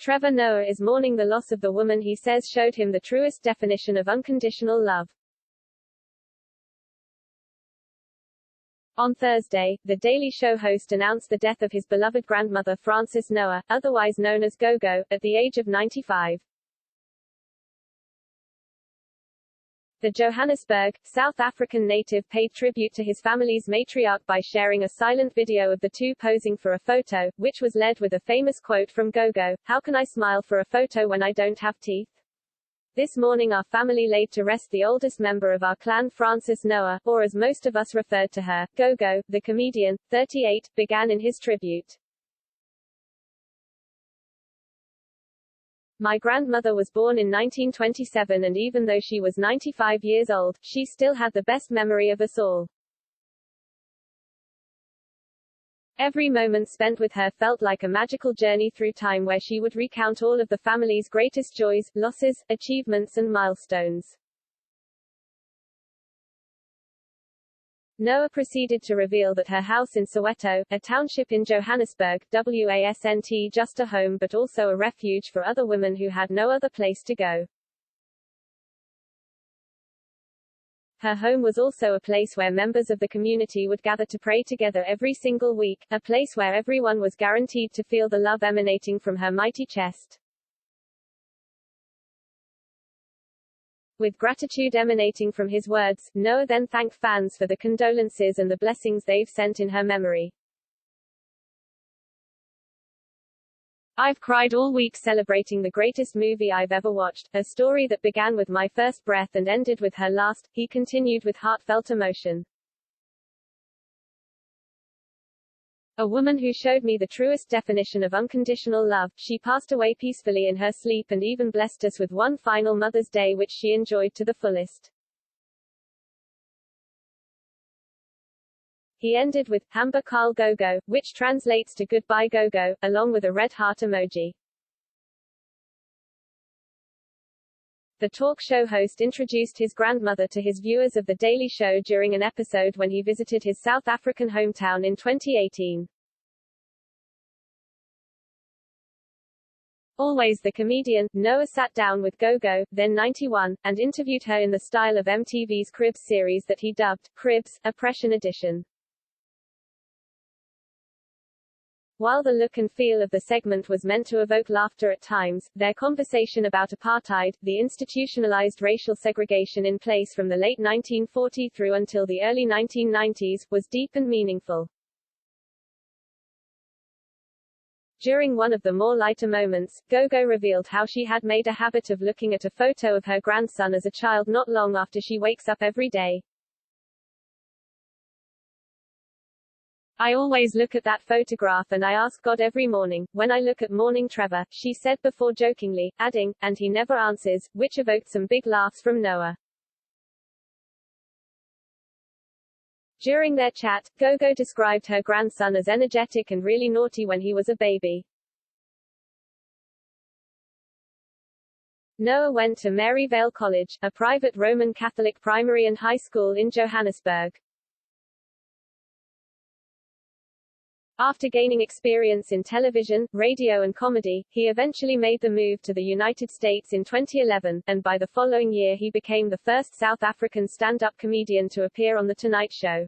Trevor Noah is mourning the loss of the woman he says showed him the truest definition of unconditional love. On Thursday, The Daily Show host announced the death of his beloved grandmother Frances Noah, otherwise known as Gogo, at the age of 95. The Johannesburg, South African native paid tribute to his family's matriarch by sharing a silent video of the two posing for a photo, which was led with a famous quote from Gogo, "How can I smile for a photo when I don't have teeth?" This morning our family laid to rest the oldest member of our clan, Frances Noah, or as most of us referred to her, Gogo. The comedian, 38, began in his tribute. "My grandmother was born in 1927 and even though she was 95 years old, she still had the best memory of us all. Every moment spent with her felt like a magical journey through time where she would recount all of the family's greatest joys, losses, achievements and milestones." Noah proceeded to reveal that her house in Soweto, a township in Johannesburg, wasn't just a home but also a refuge for other women who had no other place to go. Her home was also a place where members of the community would gather to pray together every single week, a place where everyone was guaranteed to feel the love emanating from her mighty chest. With gratitude emanating from his words, Noah then thanked fans for the condolences and the blessings they've sent in her memory. "I've cried all week celebrating the greatest movie I've ever watched, a story that began with my first breath and ended with her last," he continued with heartfelt emotion. "A woman who showed me the truest definition of unconditional love. She passed away peacefully in her sleep and even blessed us with one final Mother's Day which she enjoyed to the fullest." He ended with, "Hamba Carl Gogo," which translates to "Goodbye Gogo," along with a red heart emoji. The talk show host introduced his grandmother to his viewers of The Daily Show during an episode when he visited his South African hometown in 2018. Always the comedian, Noah sat down with Gogo, then 91, and interviewed her in the style of MTV's Cribs series that he dubbed Cribs, Oppression Edition. While the look and feel of the segment was meant to evoke laughter at times, their conversation about apartheid, the institutionalized racial segregation in place from the late 1940s through until the early 1990s, was deep and meaningful. During one of the more lighter moments, Gogo revealed how she had made a habit of looking at a photo of her grandson as a child not long after she wakes up every day. "I always look at that photograph and I ask God every morning, when I look at mourning Trevor," she said before jokingly, adding, "and he never answers," which evoked some big laughs from Noah. During their chat, Gogo described her grandson as energetic and really naughty when he was a baby. Noah went to Maryvale College, a private Roman Catholic primary and high school in Johannesburg. After gaining experience in television, radio and comedy, he eventually made the move to the United States in 2011, and by the following year he became the first South African stand-up comedian to appear on The Tonight Show.